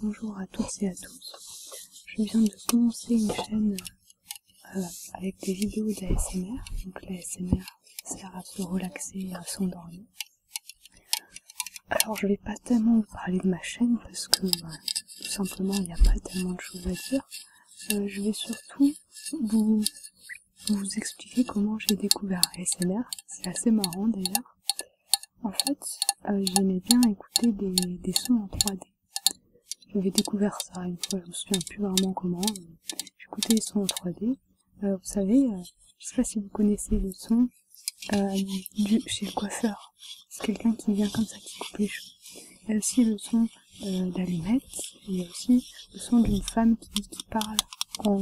Bonjour à toutes et à tous. Je viens de commencer une chaîne avec des vidéos d'ASMR. Donc l'ASMR sert à se relaxer et à s'endormir. Alors je vais pas tellement vous parler de ma chaîne parce que tout simplement il n'y a pas tellement de choses à dire. Je vais surtout vous expliquer comment j'ai découvert l'ASMR. C'est assez marrant d'ailleurs. En fait, j'aimais bien écouter des sons en 3D. J'avais découvert ça une fois, je me souviens plus vraiment comment. J'écoutais les sons en 3D. Vous savez, je sais pas si vous connaissez le son chez le coiffeur. C'est quelqu'un qui vient comme ça, qui coupe les cheveux. Il y a aussi le son d'allumettes. Et il y a aussi le son d'une femme qui parle en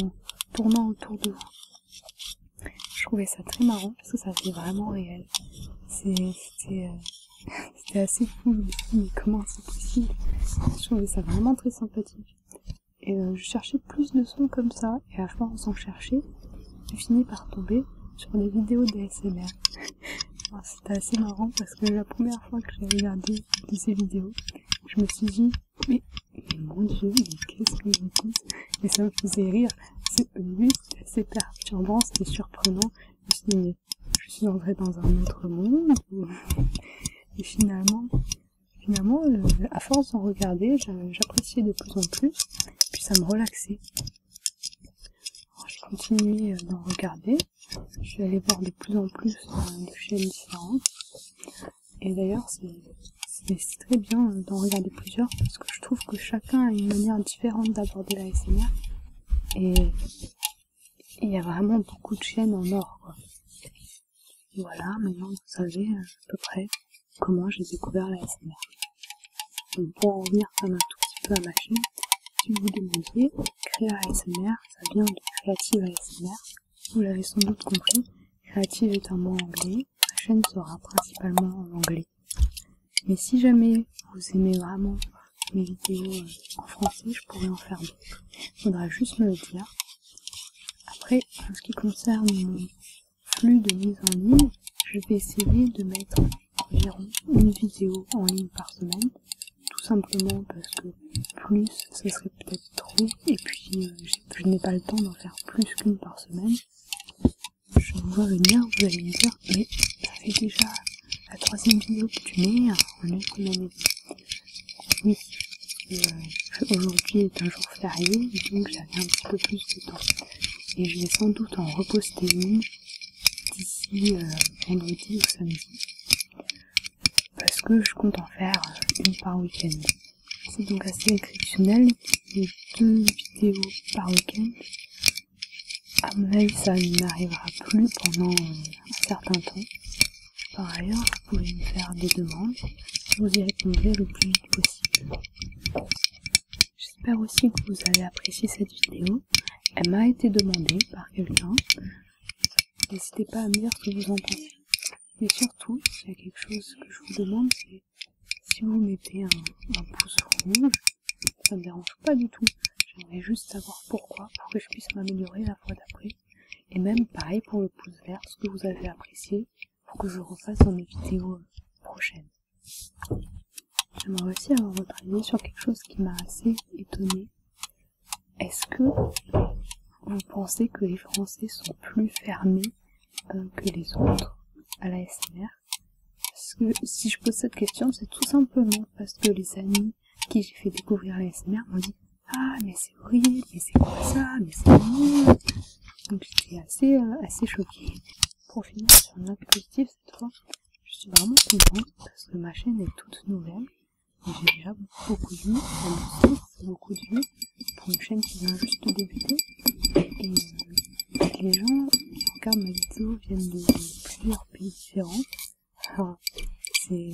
tournant autour de vous. Je trouvais ça très marrant parce que ça faisait vraiment réel. C'était assez fou, mais comment c'est possible? Je trouvais ça vraiment très sympathique. Et je cherchais plus de sons comme ça, et à force d'en chercher, j'ai fini par tomber sur des vidéos d'ASMR. C'était assez marrant parce que la première fois que j'ai regardé de ces vidéos, je me suis dit, mais mon Dieu, mais qu'est-ce que j'écoute? Et ça me faisait rire. Au début, c'était assez perturbant, c'était surprenant. Je me suis dit, mais je suis entrée dans un autre monde. Et finalement, à force d'en regarder, j'appréciais de plus en plus, puis ça me relaxait. Alors, j'ai continué d'en regarder, je suis allée voir de plus en plus de chaînes différentes, et d'ailleurs c'est très bien d'en regarder plusieurs, parce que je trouve que chacun a une manière différente d'aborder la ASMR, et il y a vraiment beaucoup de chaînes en or, quoi. Voilà, maintenant vous savez à peu près comment j'ai découvert la ASMR. Donc pour en revenir quand même un tout petit peu à ma chaîne, si vous vous demandiez, Créa ASMR, ça vient de Creative ASMR. Vous l'avez sans doute compris, Creative est un mot anglais, ma chaîne sera principalement en anglais. Mais si jamais vous aimez vraiment mes vidéos en français, je pourrais en faire d'autres. Il faudra juste me le dire. Après, en ce qui concerne mon flux de mise en ligne, je vais essayer de mettre environ une vidéo en ligne par semaine, tout simplement parce que plus ce serait peut-être trop, et puis je n'ai pas le temps d'en faire plus qu'une par semaine. Je vois venir, vous allez me dire, mais ça fait déjà la 3e vidéo que tu mets en une semaine. Oui, aujourd'hui est un jour férié, donc j'avais un petit peu plus de temps. Et je vais sans doute en reposter une d'ici vendredi ou samedi. Parce que je compte en faire une par week-end. C'est donc assez exceptionnel, et 2 vidéos par week-end. À mon avis, ça n'arrivera plus pendant un certain temps. Par ailleurs, vous pouvez me faire des demandes, je vous y répondrai le plus vite possible. J'espère aussi que vous avez apprécié cette vidéo. Elle m'a été demandée par quelqu'un. N'hésitez pas à me dire ce que vous en pensez. Et surtout, s'il y a quelque chose que je vous demande, c'est si vous mettez un pouce rouge, ça me dérange pas du tout. J'aimerais juste savoir pourquoi, pour que je puisse m'améliorer la fois d'après. Et même pareil pour le pouce vert, ce que vous avez apprécié, pour que je refasse dans mes vidéos prochaines. J'aimerais aussi avoir votre avis sur quelque chose qui m'a assez étonnée. Est-ce que vous pensez que les Français sont plus fermés que les autres à la ASMR? Parce que si je pose cette question, c'est tout simplement parce que les amis qui j'ai fait découvrir la ASMR m'ont dit « Ah, mais c'est horrible, mais c'est quoi ça, mais c'est nul !» Donc j'étais assez choquée. Pour finir sur une note positive cette fois, je suis vraiment contente parce que ma chaîne est toute nouvelle. Et j'ai déjà beaucoup de vues, c'est beaucoup de vues pour une chaîne qui vient juste de débuter. Et les gens qui regardent ma vidéo viennent de plusieurs pays différents. Alors, c'est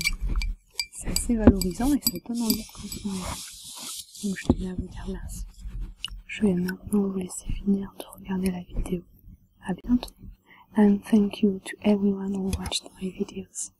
assez valorisant et ça donne envie de continuer. Donc je tenais à vous dire merci. Je vais maintenant vous laisser finir de regarder la vidéo. À bientôt. And thank you to everyone who watched my videos.